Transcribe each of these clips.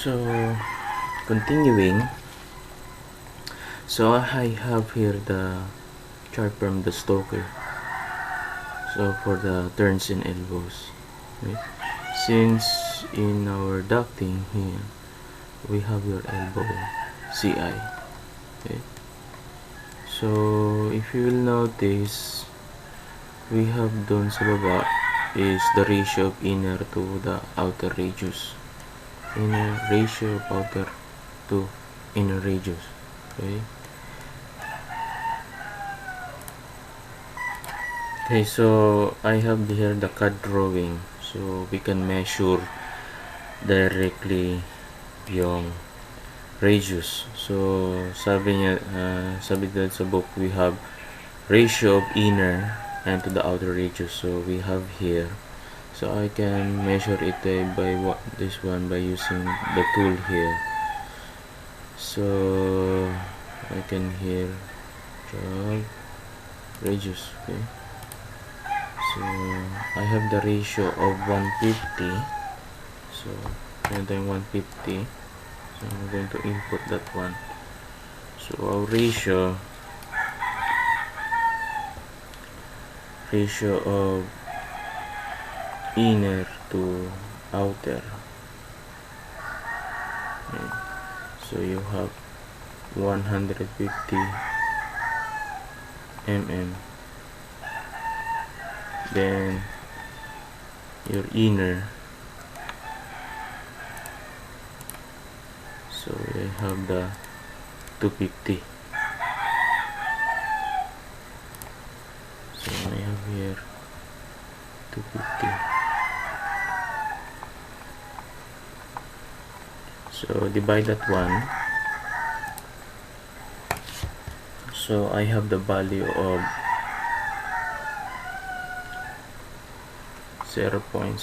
So continuing, so I have here the chart from the Stoker. So for the turns and elbows, right? Since in our ducting here we have your elbow CI, okay? So if you will notice, we have done sa baba is the ratio of inner to the outer radius. Inner ratio of outer to inner radius, okay? Okay, so I have here the CAD drawing, so we can measure directly yung radius. So sabi niya, sabi dito sa book, we have ratio of inner and to the outer radius. So we have here, so I can measure it by this one by using the tool here. So I can here draw radius, okay? So I have the ratio of 150. So meron tayong 150. So I'm going to input that one. So our ratio of inner to outer. Okay. So you have 150 mm. Then your inner, so I have the 250. So I have here 250. So divide that one. So I have the value of 0.6.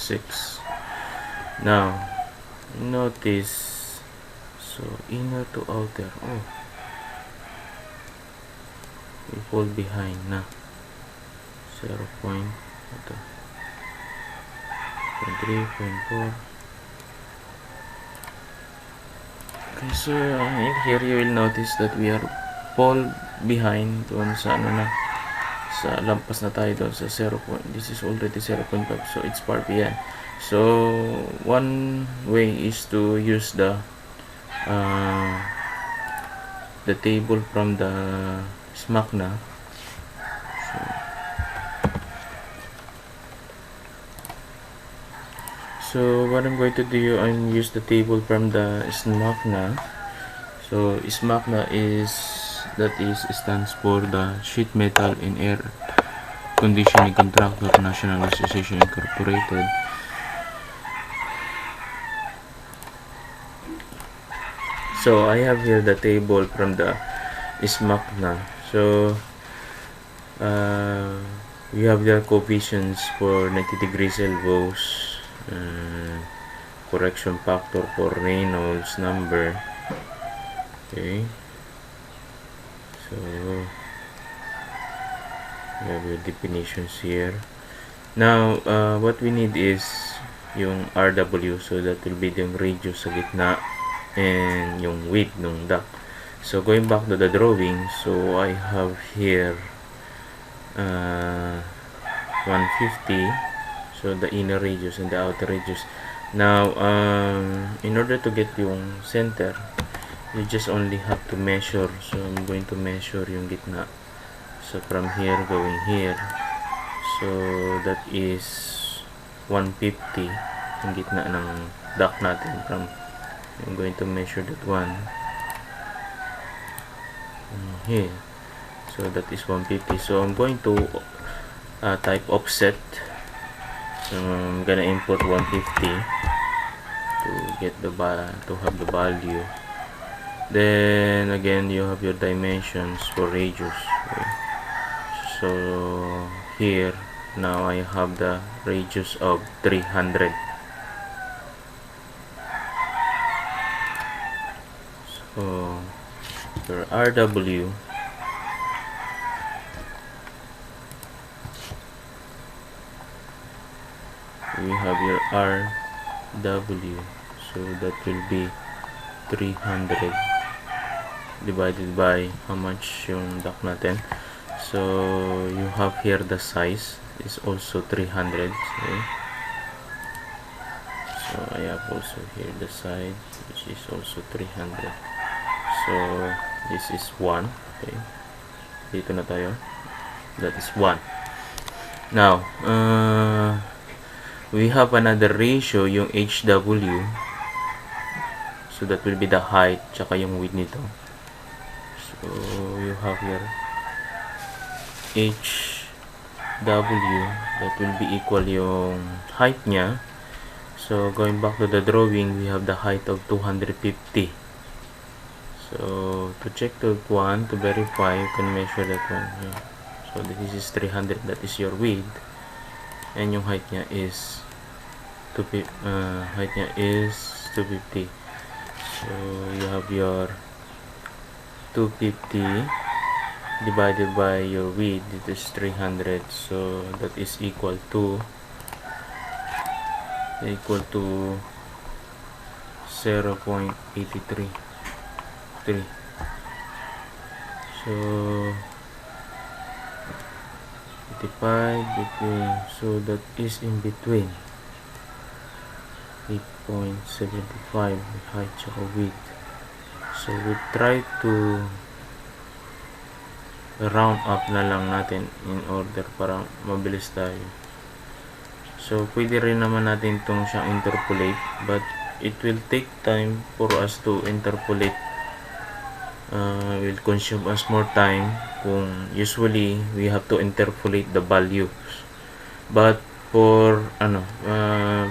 Now notice, so inner to outer, we fall behind na 0. 0.3, 0.4. Okay, so here you will notice that we are fall behind doon sa sa lampas na tayo doon sa 0. This is already 0.5, so it's far behind. So one way is to use the table from the SMACNA. So what I'm going to do, I'm use the table from the SMACNA. So SMACNA stands for the Sheet Metal and Air Conditioning Contractor National Association Incorporated. So I have here the table from the SMACNA. So we have the coefficients for 90 degrees elbows, correction factor for Reynolds number. Okay, so we have your definitions here. Now what we need is yung RW, so that will be yung radius sa gitna and yung width ng duct. So going back to the drawing, so I have here 150, so the inner radius and the outer radius. Now in order to get yung center, you just only have to measure. So I'm going to measure yung gitna, so from here going here, so that is 150 yung gitna ng duct natin. I'm going to measure that one here, so that is 150. So I'm going to type offset. So I'm gonna input 150 to get to have the value. Then again, you have your dimensions for radius. Okay. So here now I have the radius of 300. So your RW, we have your RW, so that will be 300 divided by how much yung duct natin. So you have here the size is also 300. Okay? So I have also here the side which is also 300. So this is 1. Okay, dito na tayo. That is 1. Now we have another ratio, yung HW. So that will be the height tsaka yung width nito. So you have here HW, that will be equal yung height niya. So going back to the drawing, we have the height of 250. So to check that one, to verify, you can measure that one here. So this is 300, that is your width, and yung height niya is 250. So you have your 250 divided by your width, it is 300. So that is equal to 0.833. So 85 between, so that is in between 8.75 height tsaka width. So we try to round up na lang natin in order para mabilis tayo. So pwede rin naman natin itong siyang interpolate, but it will take time for us to interpolate. Will consume us more time kung usually we have to interpolate the values, but for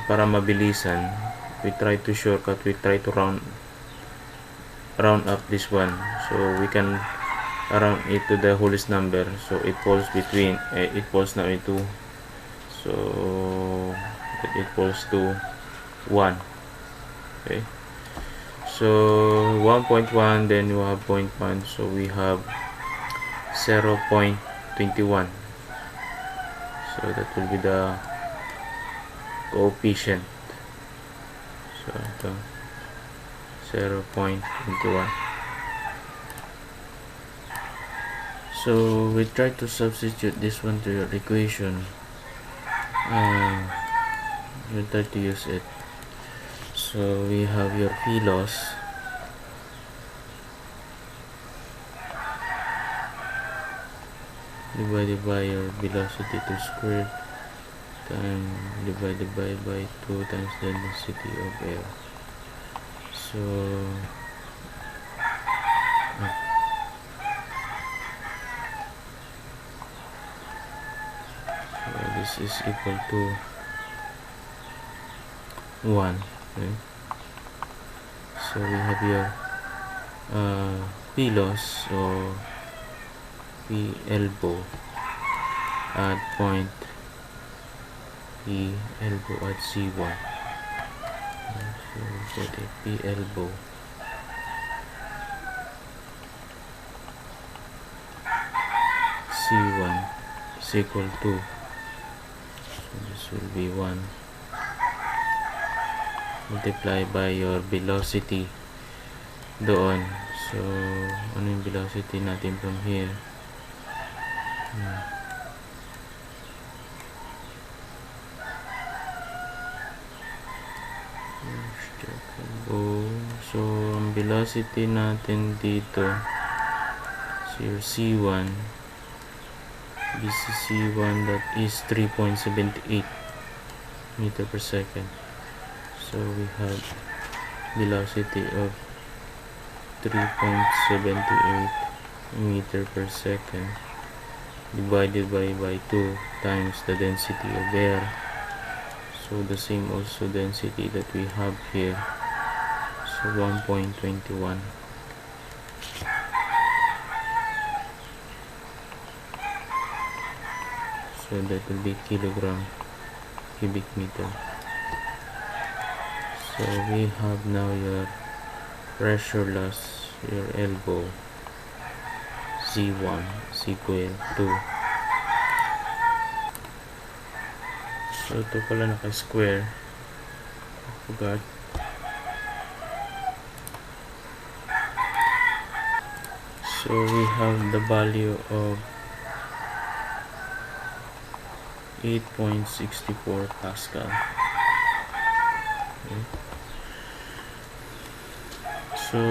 para mabilisan, we try to shortcut, we try to round up this one, so we can round it to the wholest number, so it falls between it falls now into, so it falls to 1. Okay, so 1.1, then you have 0.1, so we have 0.21. So that will be the coefficient. So ito 0.21. So we try to substitute this one to your equation. You try to use it. So we have your P loss divided by your velocity to square time divided by 2 times the density of air. So this is equal to 1. Okay? So we have your P loss, so P elbow at point P elbow at C1. So we put a P elbow C1 is equal to, so this will be 1 multiplied by your velocity doon. So ano yung velocity natin from here? So ang velocity natin dito is your C1. This is C1, that is 3.78 meter per second. So we have velocity of 3.78 meter per second divided by 2 times the density of air. So the same also density that we have here, so 1.21. So that will be kilogram cubic meter. So we have now your pressure loss, your elbow Z1 is equal to, so ito pala naka-square, I forgot. So we have the value of 8.64 Pascal. Okay. So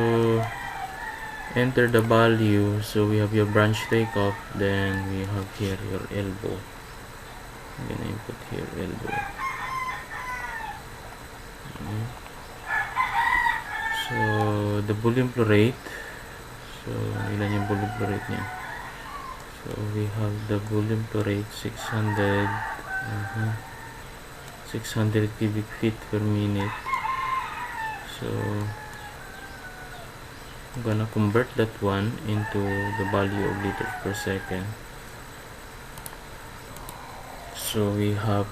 enter the value. So we have your branch takeoff, then we have here your elbow. I'm gonna input here elbow. Okay. So the volume flow rate. So ilan yung volume flow rate niya? So we have the volume flow rate 600 cubic feet per minute. So I'm gonna convert that one into the value of liters per second. So we have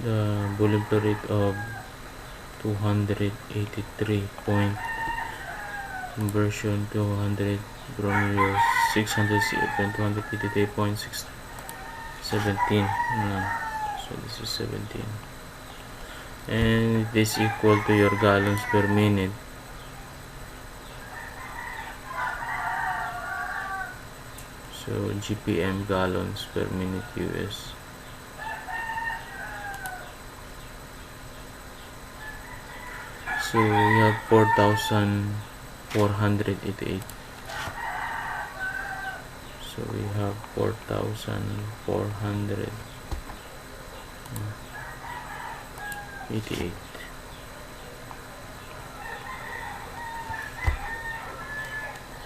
the volume flow rate of 283 point conversion 200 from 600 CFM 283.617. So this is 17, and it is equal to your gallons per minute. So GPM, gallons per minute US. So we have 4,488. So we have 4,488.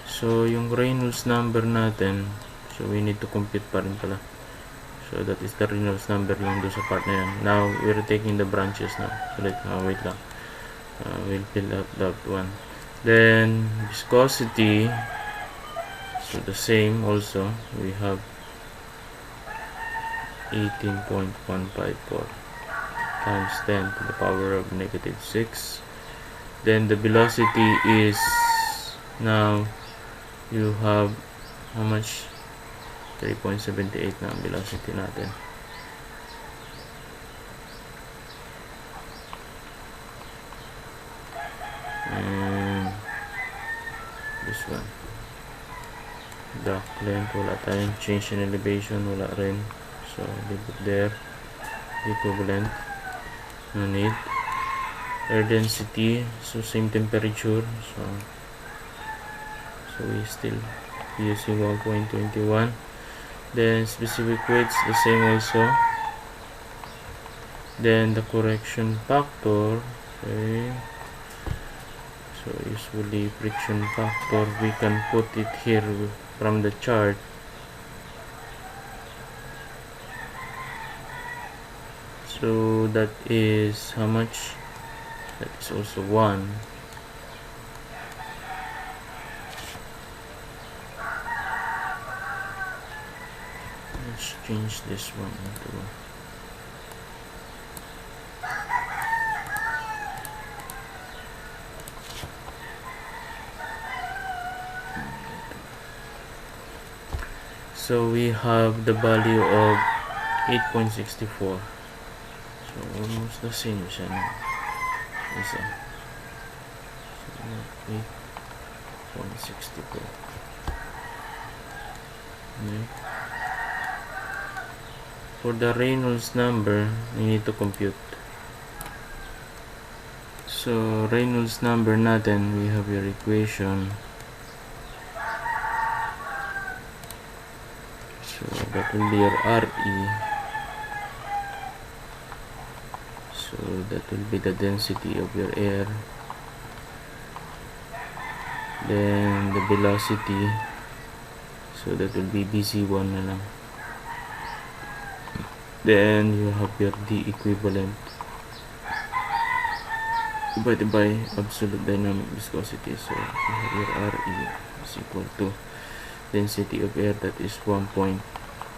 So yung Reynolds number natin, so we need to compute pa rin pala. So that is the Reynolds number yung doon sa part na yan. Now we're taking the branches now. So wait lang. We'll fill out that one. Then viscosity, so the same also. We have 18.154 times 10 to the power of -6. Then the velocity is, now you have how much? 3.78 na ang velocity natin. And this one, drag length, wala tayong change in elevation, wala rin. So leave it there. Equivalent, no need. Air density, so same temperature. So we still using 1.21. Then specific weights, the same also. Then the correction factor, okay. So usually friction factor, we can put it here from the chart. So that is how much? That is also 1. Let's change this one into so we have the value of 8.64. So almost the same siya no? Isa. So 8.64. Okay. For the Reynolds number, we need to compute. So Reynolds number natin, we have your equation. So that will be your RE. So that will be the density of your air. Then the velocity. So that will be BC1 na lang. Then you have your D equivalent divided by absolute dynamic viscosity. So you have your RE is equal to density of air, that is 1.21.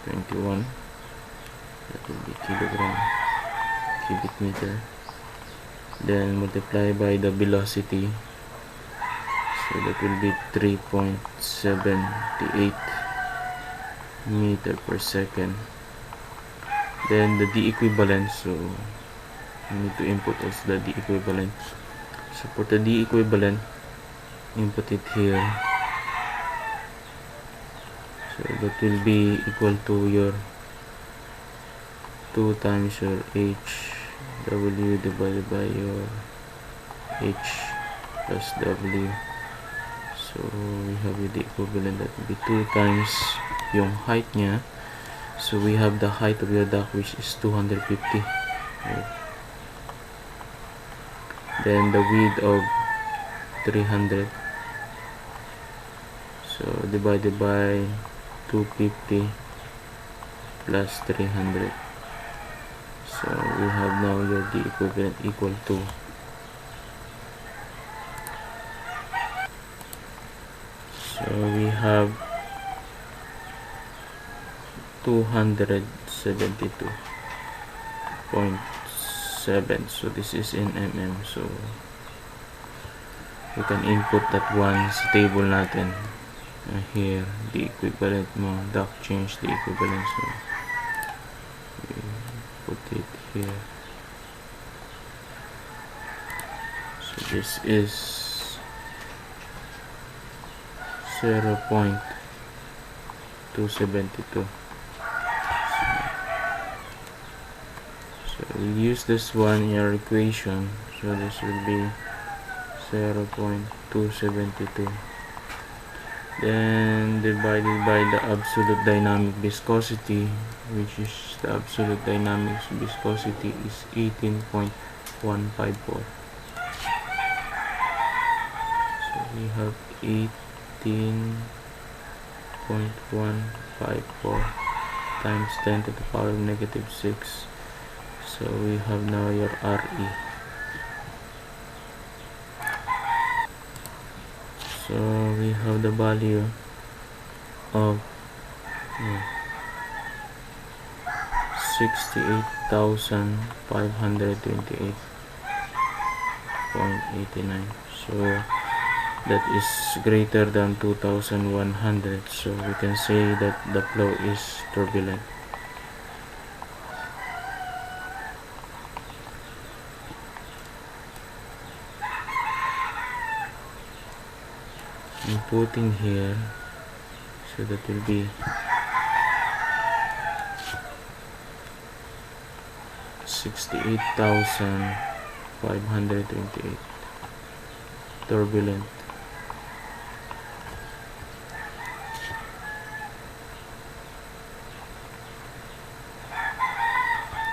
That will be kilogram cubic meter. Then multiply by the velocity. So that will be 3.78 meter per second. Then the D equivalent, so you need to input also the D equivalent. So for the D equivalent, input it here. So that will be equal to your 2 times your HW divided by your H plus W. So we have the equivalent, that will be 2 times yung height niya. So we have the height of your duct, which is 250. Right. Then the width of 300. So divided by 250 plus 300. So we have now your the equivalent equal to we have 272.7. so this is in mm. So we can input that one sa table natin. Here the equivalent mo, duct change the equivalent, so we put it here. So this is 0.272. So we'll use this one in our equation. So this will be 0.272. Then divided by the absolute dynamic viscosity, which is the absolute dynamic viscosity is 18.154. So we have 18.154 times 10 to the power of negative 6. So we have now your RE. So we have the value of 68,528.89. So that is greater than 2,100. So we can say that the flow is turbulent. I'm putting here, so that will be 68,528 turbulent.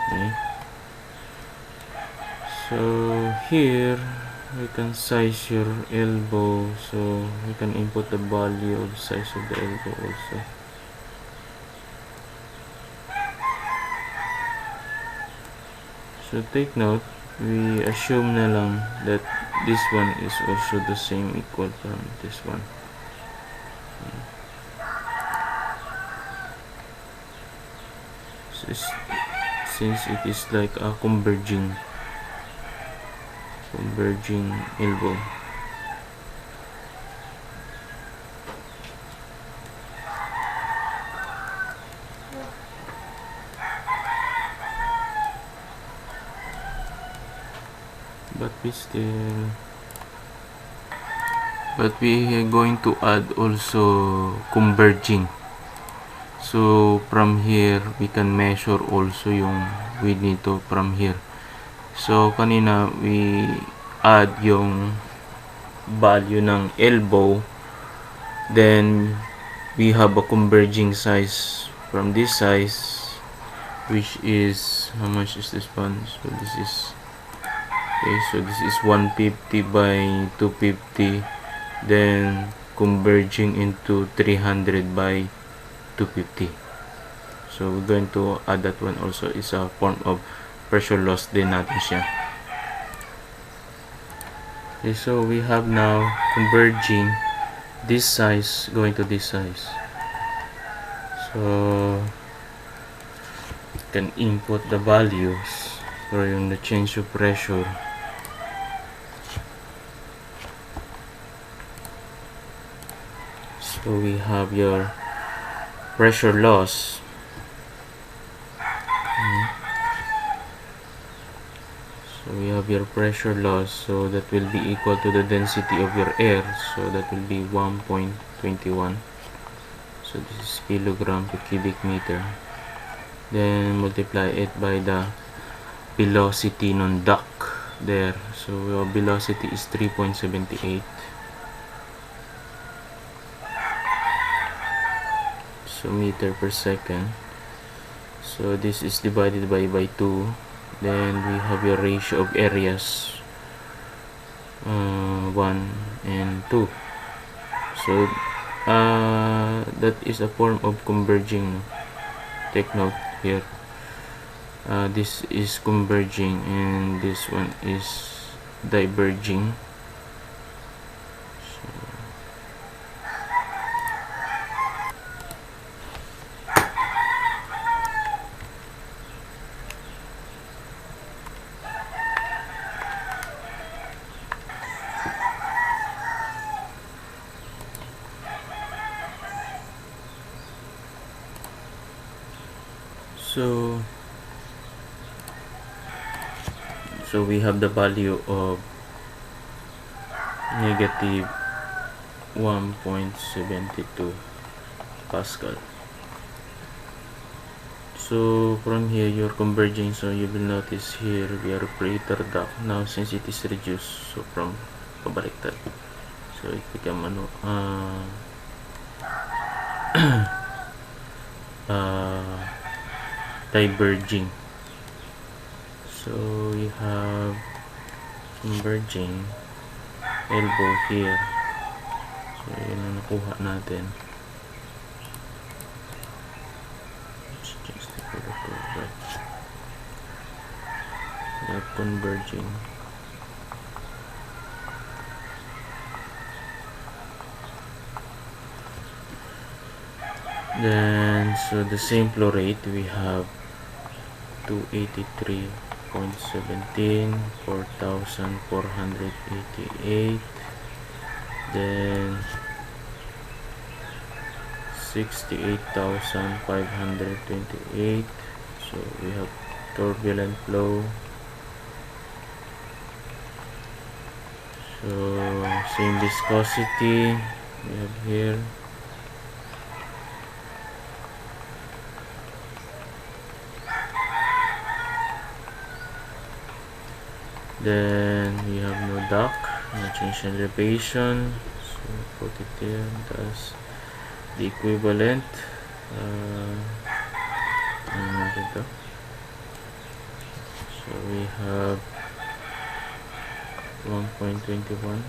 Okay. So here we can size your elbow, so we can input the value of size of the elbow also. So take note, we assume na lang that this one is also the same, equal from this one. So since it is like a converging elbow. But we are going to add also converging. So from here we can measure also yung width nito from here. So kanina we add yung value ng elbow, then we have a converging size from this size, which is, how much is this one? So this is, okay, so this is 150 by 250, then converging into 300 by 250. So we're going to add that one also, is a form of pressure loss din natin siya. Okay, so we have now converging this size going to this size. So you can input the values for yung the change of pressure. So we have your pressure loss. So we have your pressure loss, so that will be equal to the density of your air, so that will be 1.21. So this is kilogram per cubic meter. Then multiply it by the velocity ng duct there. So your velocity is 3.78. So meter per second. So this is divided by 2. Then we have your ratio of areas 1 and 2. So that is a form of converging. Take note here. This is converging and this one is diverging. So we have the value of negative 1.72 Pascal. So from here you're converging, so you will notice here we are operator duct. Now since it is reduced, so from pabaliktad, so it become diverging. So we have converging elbow here. So yun ang nakuha natin. Let's just take a look at that. We have converging. Then so the same flow rate we have 283.17, 4,488, then 68,528. So we have turbulent flow. So same viscosity we have here. Then we have no duct, no change in elevation. So put it there. That's the equivalent. So we have 1.21,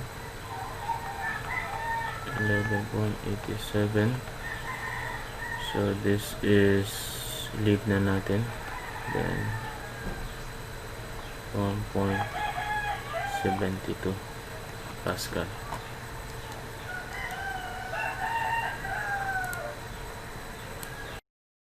11.87. So this is leave na natin. Then 1.72 Pascal.